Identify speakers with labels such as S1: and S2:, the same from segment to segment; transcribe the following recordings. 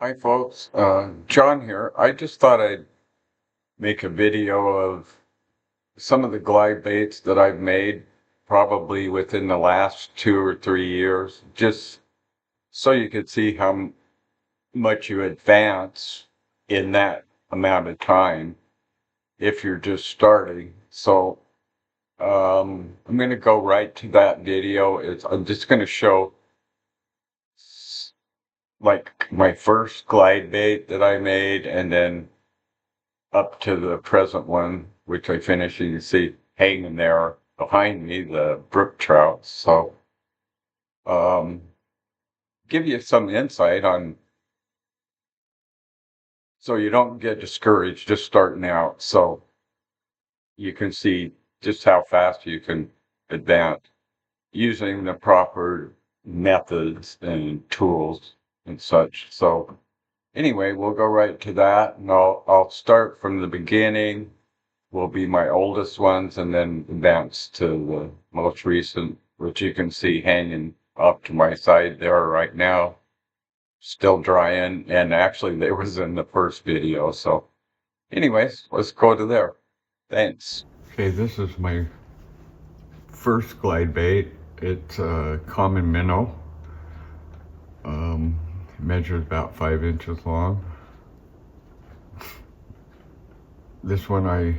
S1: Hi folks, John here. I just thought I'd make a video of some of the glide baits that I've made probably within the last 2 or 3 years, just so you could see how much you advance in that amount of time if you're just starting. So I'm going to go right to that video. I'm just going to show like my first glide bait that I made and then up to the present one, which I finished. You can see hanging there behind me, the brook trout. So, um, give you some insight on so you don't get discouraged just starting out. So you can see just how fast you can advance using the proper methods and tools and such. So anyway, we'll go right to that, and I'll start from the beginning. Will be my oldest ones and then advance to the most recent, which you can see hanging up to my side there right now, still drying, and actually they was in the first video. So anyways, let's go to there. Thanks. Okay, this is my first glide bait. It's a common minnow. Measures about 5 inches long. This one I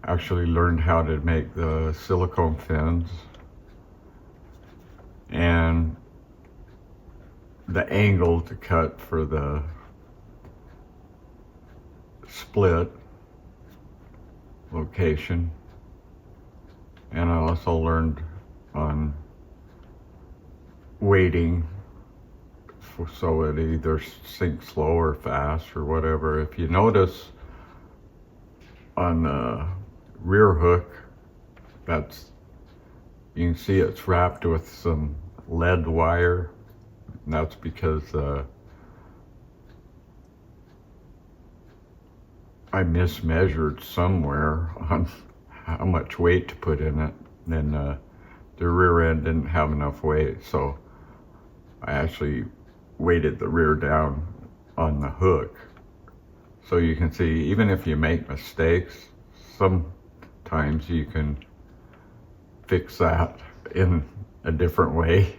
S1: actually learned how to make the silicone fins and the angle to cut for the split location. And I also learned on weighting so it either sinks slow or fast or whatever. If you notice on the rear hook, you can see it's wrapped with some lead wire. And that's because I mismeasured somewhere on how much weight to put in it. And the rear end didn't have enough weight, so I actually weighted the rear down on the hook. So you can see, even if you make mistakes, sometimes you can fix that in a different way.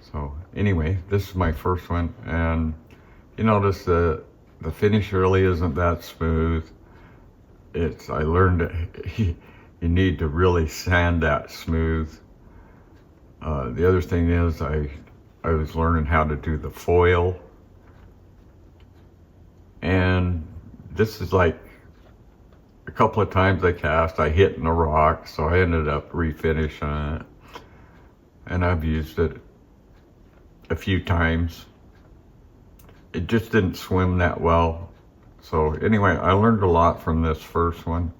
S1: So anyway, this is my first one, and you notice the finish really isn't that smooth. I learned that you need to really sand that smooth. The other thing is I was learning how to do the foil, and this is like a couple of times I cast, I hit in a rock, so I ended up refinishing it, and I've used it a few times. It just didn't swim that well. So anyway, I learned a lot from this first one.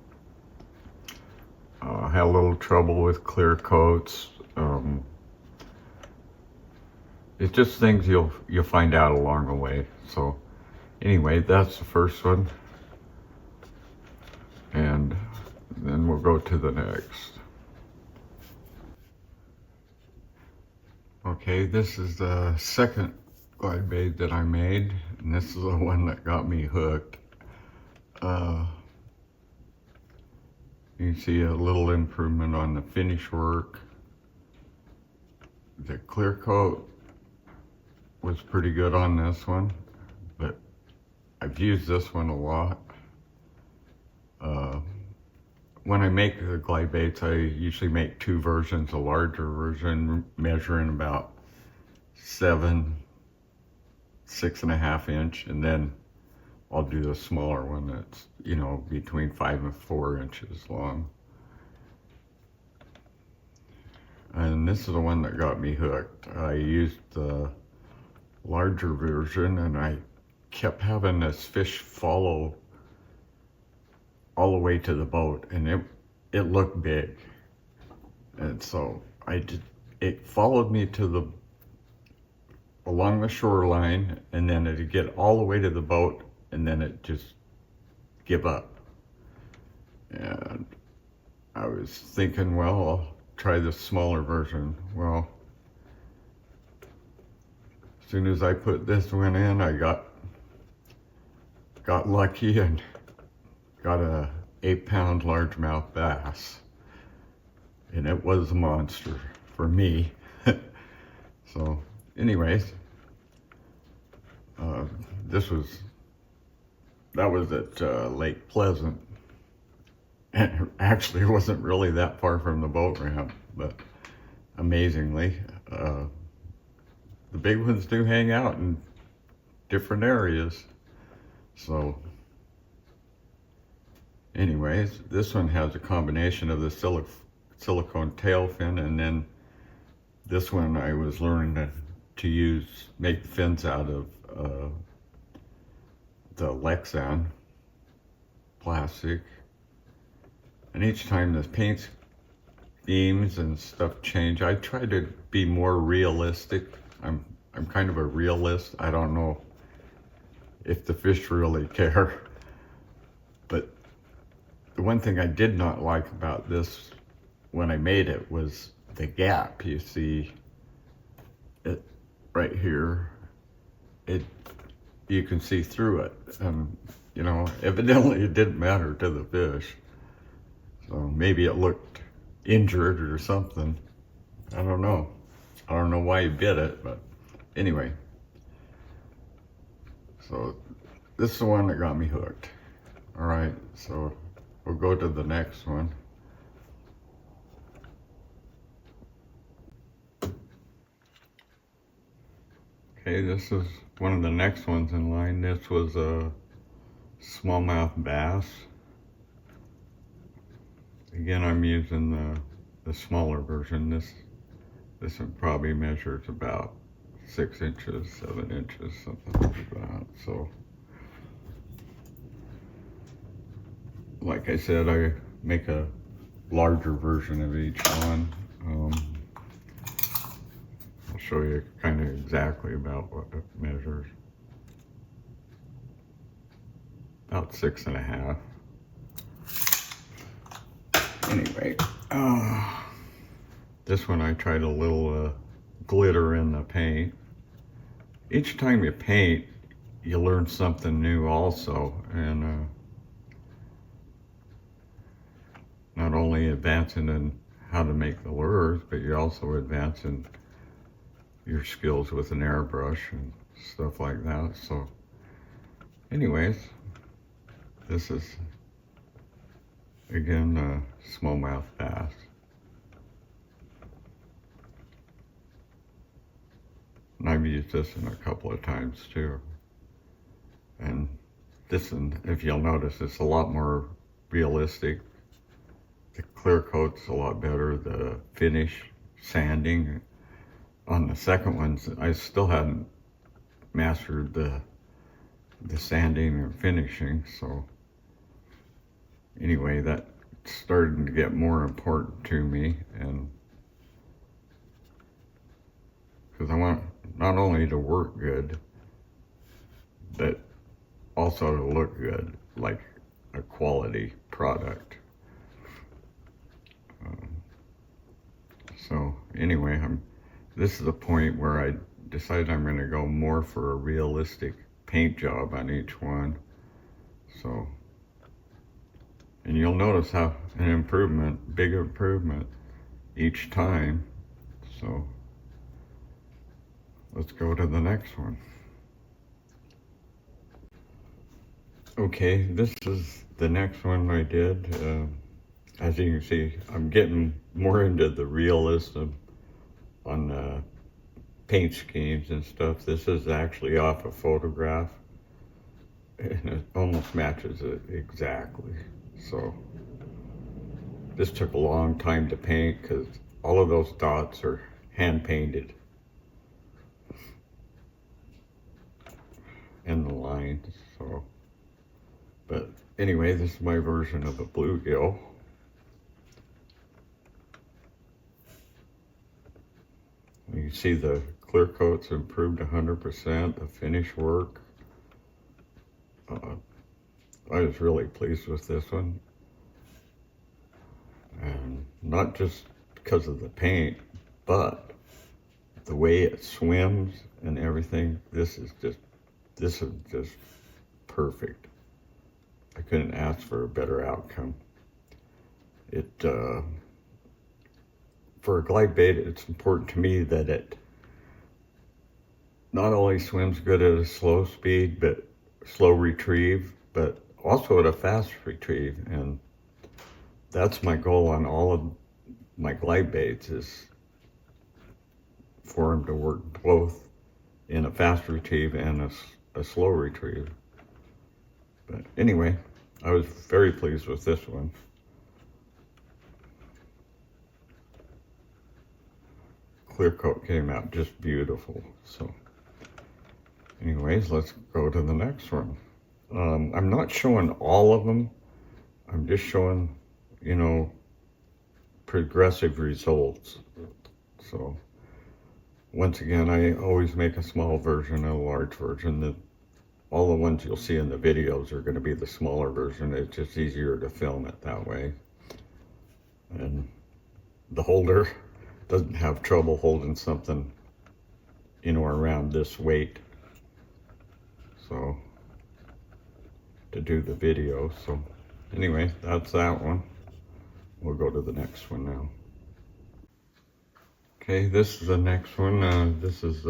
S1: I had a little trouble with clear coats. It's just things you'll find out along the way. So anyway, that's the first one. And then we'll go to the next. Okay, this is the second glide bait that I made, and this is the one that got me hooked. You can see a little improvement on the finish work. The clear coat was pretty good on this one, but I've used this one a lot. When I make the glide baits, I usually make two versions, a larger version measuring about 6.5 inch, and then I'll do the smaller one that's, between 5 and 4 inches long. And this is the one that got me hooked. I used the larger version, and I kept having this fish follow all the way to the boat, and it looked big. And so it followed me along the shoreline, and then it'd get all the way to the boat, and then it just give up. And I was thinking, well, I'll try the smaller version. Well, As soon as I put this one in, I got lucky and got a 8-pound largemouth bass. And it was a monster for me. So anyways, that was at Lake Pleasant. And actually it wasn't really that far from the boat ramp, but amazingly, the big ones do hang out in different areas. So anyways, this one has a combination of the silicone tail fin, and then this one I was learning to make the fins out of the Lexan plastic. And each time the paint schemes and stuff change, I try to be more realistic. I'm kind of a realist. I don't know if the fish really care. But the one thing I did not like about this when I made it was the gap. You see it right here. You can see through it. And, you know, evidently it didn't matter to the fish. So maybe it looked injured or something. I don't know. I don't know why he bit it, but anyway. So this is the one that got me hooked. All right, so we'll go to the next one. Okay, this is one of the next ones in line. This was a smallmouth bass. Again, I'm using the smaller version. This one probably measures about 6 inches, 7 inches, something like that. So, like I said, I make a larger version of each one. I'll show you kind of exactly about what it measures. About 6.5. Anyway, this one I tried a little glitter in the paint. Each time you paint, you learn something new also, and not only advancing in how to make the lures, but you're also advancing your skills with an airbrush and stuff like that. So anyways, this is again a smallmouth bass. And I've used this one a couple of times too. And this one, if you'll notice, it's a lot more realistic. The clear coat's a lot better. The finish, sanding. On the second ones, I still hadn't mastered the sanding and finishing. So anyway, that started to get more important to me, and because I want not only to work good, but also to look good, like a quality product. So anyway, this is a point where I decided I'm going to go more for a realistic paint job on each one. So, and you'll notice how an improvement, big improvement each time. So let's go to the next one. Okay, this is the next one I did. As you can see, I'm getting more into the realism on paint schemes and stuff. This is actually off a photograph, and it almost matches it exactly. So this took a long time to paint because all of those dots are hand painted. And the lines, so. But anyway, this is my version of a bluegill. You see the clear coat's improved 100%, the finish work. I was really pleased with this one. And not just because of the paint, but the way it swims and everything. This is just perfect. I couldn't ask for a better outcome. It for a glide bait, it's important to me that it not only swims good at a slow speed, but slow retrieve, but also at a fast retrieve. And that's my goal on all of my glide baits, is for them to work both in a fast retrieve and a slow retrieve. But anyway, I was very pleased with this one. Clear coat came out just beautiful. So anyways, let's go to the next one. I'm not showing all of them. I'm just showing, progressive results. So once again, I always make a small version and a large version. All the ones you'll see in the videos are going to be the smaller version. It's just easier to film it that way. And the holder doesn't have trouble holding something, around this weight. So to do the video. So anyway, that's that one. We'll go to the next one now. Okay, this is the next one. This is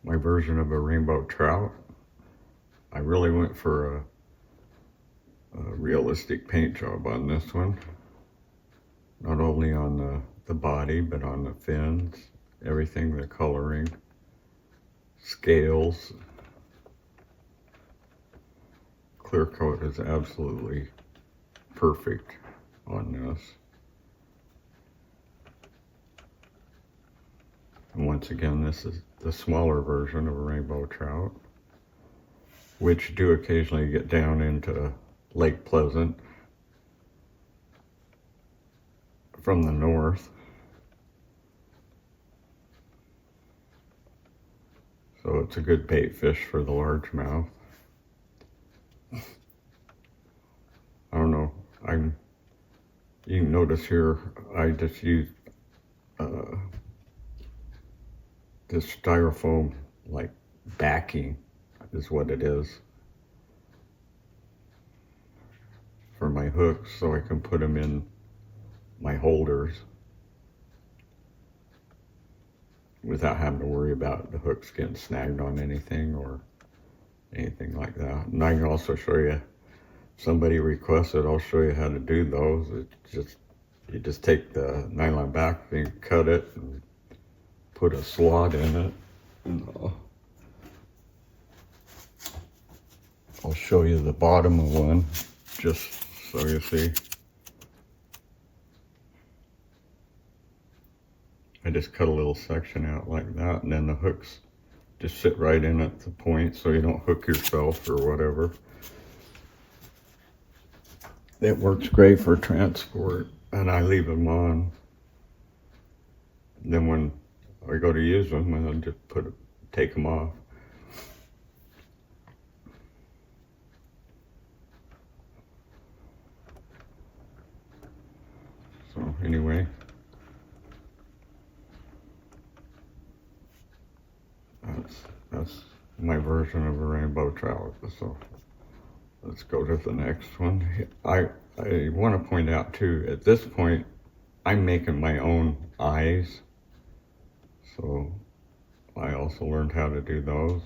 S1: my version of a rainbow trout. I really went for a realistic paint job on this one. Not only on the body, but on the fins, everything, the coloring, scales. Clear coat is absolutely perfect on this. And once again, this is the smaller version of a rainbow trout, which do occasionally get down into Lake Pleasant from the north. So it's a good bait fish for the largemouth. I don't know, you can notice here, I just used this styrofoam like backing is what it is for my hooks, so I can put them in my holders without having to worry about the hooks getting snagged on anything or anything like that. And I can also show you, somebody requested, I'll show you how to do those. You just take the nylon back and cut it and put a slot in it. And I'll show you the bottom of one, just so you see. I just cut a little section out like that, and then the hooks just sit right in at the point so you don't hook yourself or whatever. It works great for transport, and I leave them on. Then when I go to use them, I'll just take them off. So anyway, that's my version of a rainbow trout. So let's go to the next one. I want to point out too, at this point, I'm making my own eyes. So I also learned how to do those.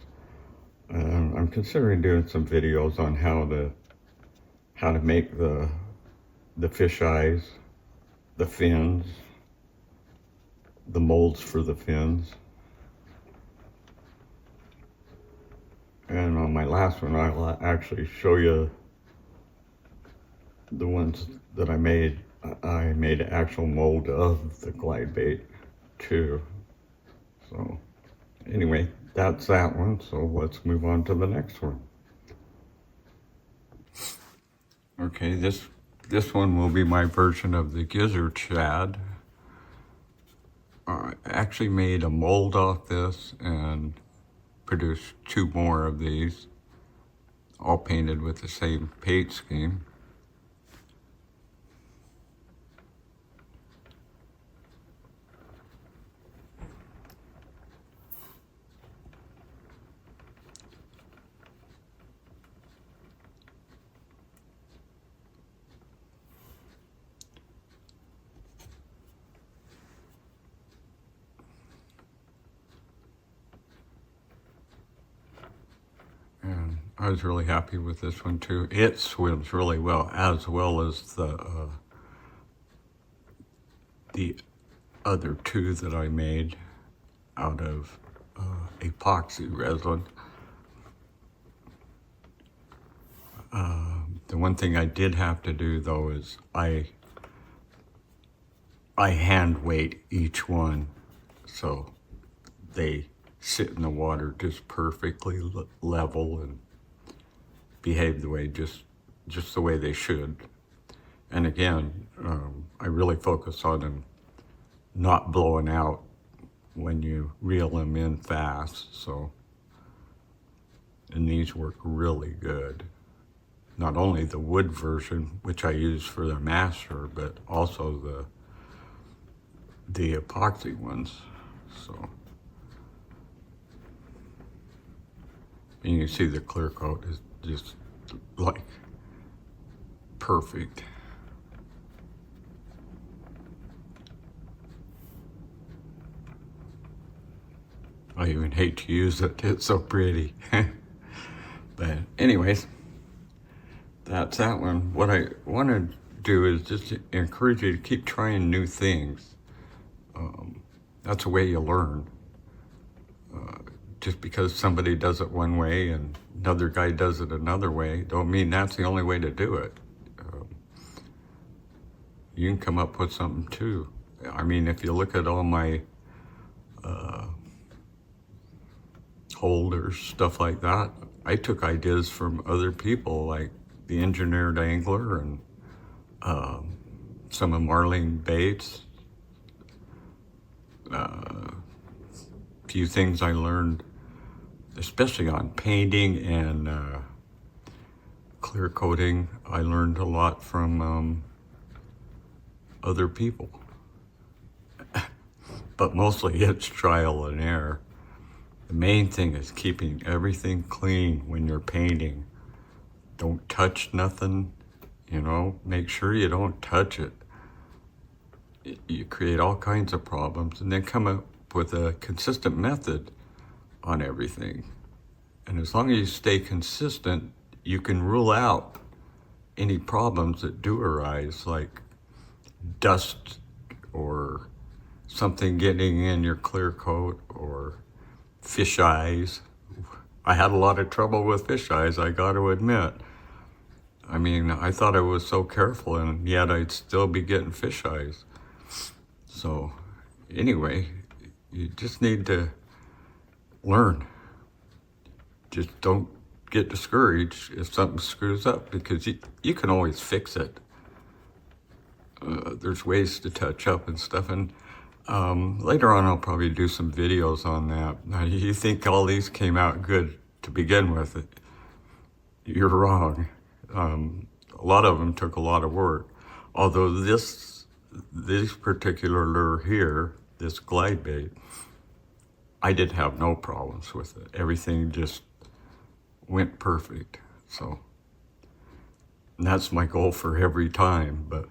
S1: I'm considering doing some videos on how to make the fish eyes, the fins, the molds for the fins. And on my last one, I'll actually show you the ones that I made. I made an actual mold of the glide bait too. So anyway, that's that one. So let's move on to the next one. Okay, this one will be my version of the gizzard shad. I actually made a mold off this and produced 2 more of these, all painted with the same paint scheme. I was really happy with this one too. It swims really well as the other two that I made out of epoxy resin. The one thing I did have to do though is I hand weight each one so they sit in the water just perfectly level and behave the way just the way they should. And again, I really focus on them not blowing out when you reel them in fast. So, and these work really good. Not only the wood version, which I use for the master, but also the epoxy ones. So, and you can see the clear coat is just like perfect. I even hate to use it, it's so pretty. But anyways, that's that one. What I want to do is just encourage you to keep trying new things. That's the way you learn. Just because somebody does it one way and another guy does it another way, don't mean that's the only way to do it. You can come up with something too. I mean, if you look at all my holders, stuff like that, I took ideas from other people, like the Engineered Angler and some of Marlene Bates. Few things I learned, especially on painting and clear coating. I learned a lot from other people. But mostly it's trial and error. The main thing is keeping everything clean when you're painting. Don't touch nothing, you know, make sure you don't touch it. You create all kinds of problems, and then come up with a consistent method on everything. And as long as you stay consistent, you can rule out any problems that do arise, like dust or something getting in your clear coat or fish eyes. I had a lot of trouble with fish eyes, I got to admit. I mean, I thought I was so careful, and yet I'd still be getting fish eyes. So anyway, you just need to learn. Just don't get discouraged if something screws up, because you can always fix it. There's ways to touch up and stuff, and later on I'll probably do some videos on that. Now, you think all these came out good to begin with, you're wrong. A lot of them took a lot of work, although this particular lure here, this glide bait, I did have no problems with it. Everything just went perfect. So, and that's my goal for every time, but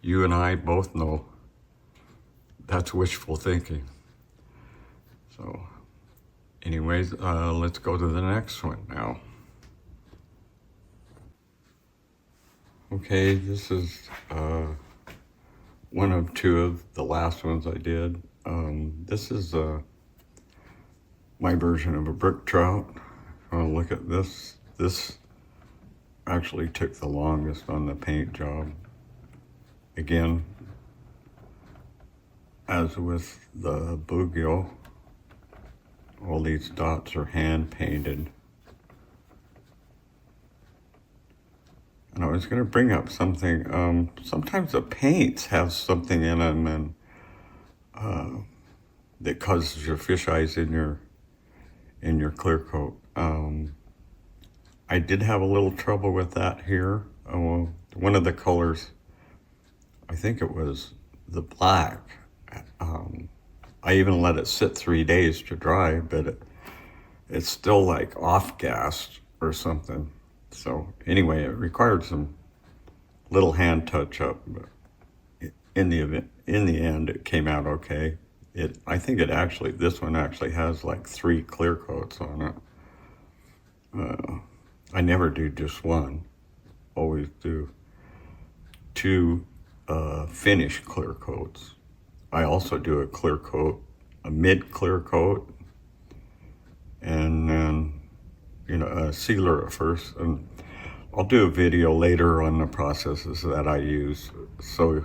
S1: you and I both know that's wishful thinking. So anyways, let's go to the next one now. Okay, this is one of two of the last ones I did. This is my version of a brook trout. If you want to look at this, this actually took the longest on the paint job. Again, as with the bluegill, all these dots are hand painted. And I was going to bring up something. Sometimes the paints have something in them, and that causes your fish eyes in your clear coat. I did have a little trouble with that here. One of the colors, I think it was the black. I even let it sit 3 days to dry, but it's still like off-gassed or something. So anyway, it required some little hand touch-up, but in the end, it came out okay. I think this one actually has like 3 clear coats on it. I never do just one, always do two finish clear coats. I also do a clear coat, a mid clear coat, and then, a sealer at first. And I'll do a video later on the processes that I use, so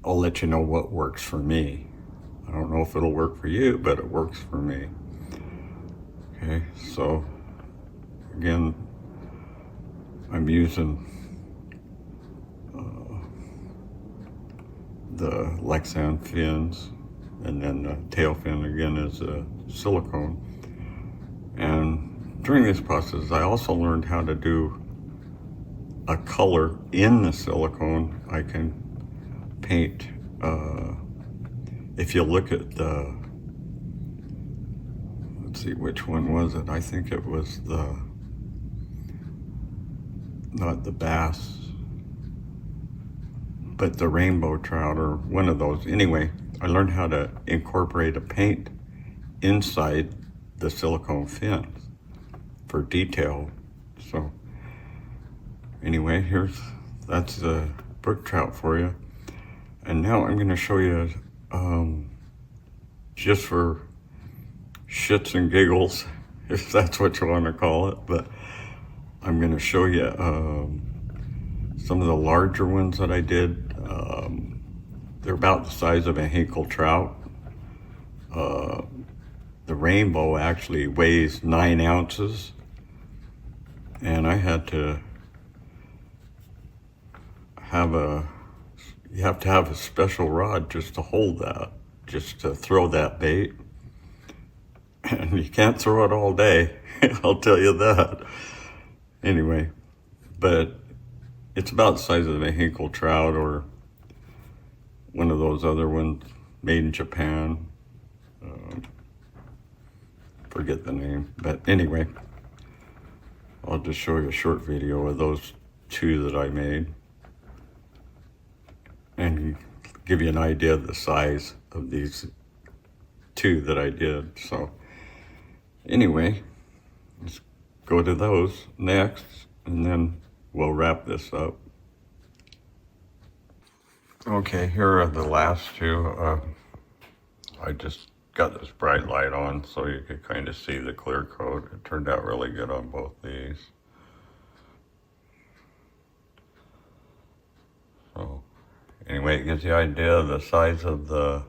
S1: I'll let you know what works for me. I don't know if it'll work for you, but it works for me. Okay, so again, I'm using the Lexan fins, and then the tail fin again is a silicone. And during this process, I also learned how to do a color in the silicone. I can paint, if you look at the, let's see, which one was it? I think it was not the bass, but the rainbow trout, or one of those. Anyway, I learned how to incorporate a paint inside the silicone fins for detail. So anyway, that's the brook trout for you. And now I'm going to show you, just for shits and giggles, if that's what you want to call it, but I'm going to show you some of the larger ones that I did. They're about the size of a Hinkle trout. The rainbow actually weighs 9 ounces, and I had to you have to have a special rod just to hold that, just to throw that bait. And you can't throw it all day, I'll tell you that. Anyway, but it's about the size of a Hinkle trout, or one of those other ones made in Japan. Forget the name, but anyway, I'll just show you a short video of those two that I made and give you an idea of the size of these two that I did. So anyway, let's go to those next, and then we'll wrap this up. Okay, here are the last two. I just got this bright light on so you could kind of see the clear coat. It turned out really good on both these. So anyway, it gives you an idea of the size of the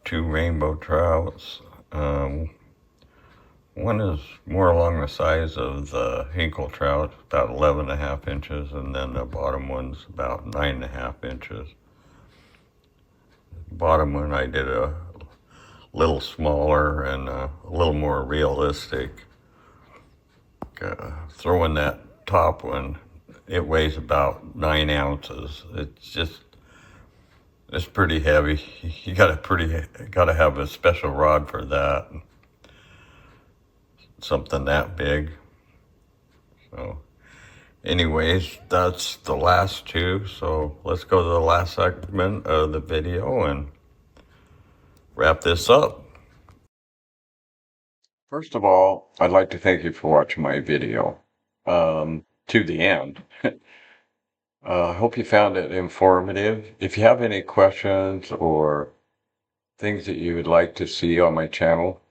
S1: two rainbow trouts. One is more along the size of the Hinkle trout, about 11.5 inches, and then the bottom one's about 9.5 inches. The bottom one I did a little smaller and a little more realistic. Throwing that top one, it weighs about 9 ounces. It's pretty heavy. You gotta have a special rod for that. Something that big. So anyways, that's the last two. So let's go to the last segment of the video and wrap this up. First of all, I'd like to thank you for watching my video to the end. I hope you found it informative. If you have any questions or things that you would like to see on my channel,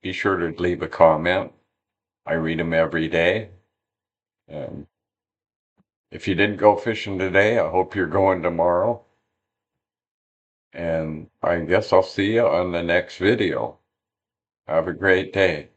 S1: be sure to leave a comment. I read them every day. And if you didn't go fishing today, I hope you're going tomorrow. And I guess I'll see you on the next video. Have a great day.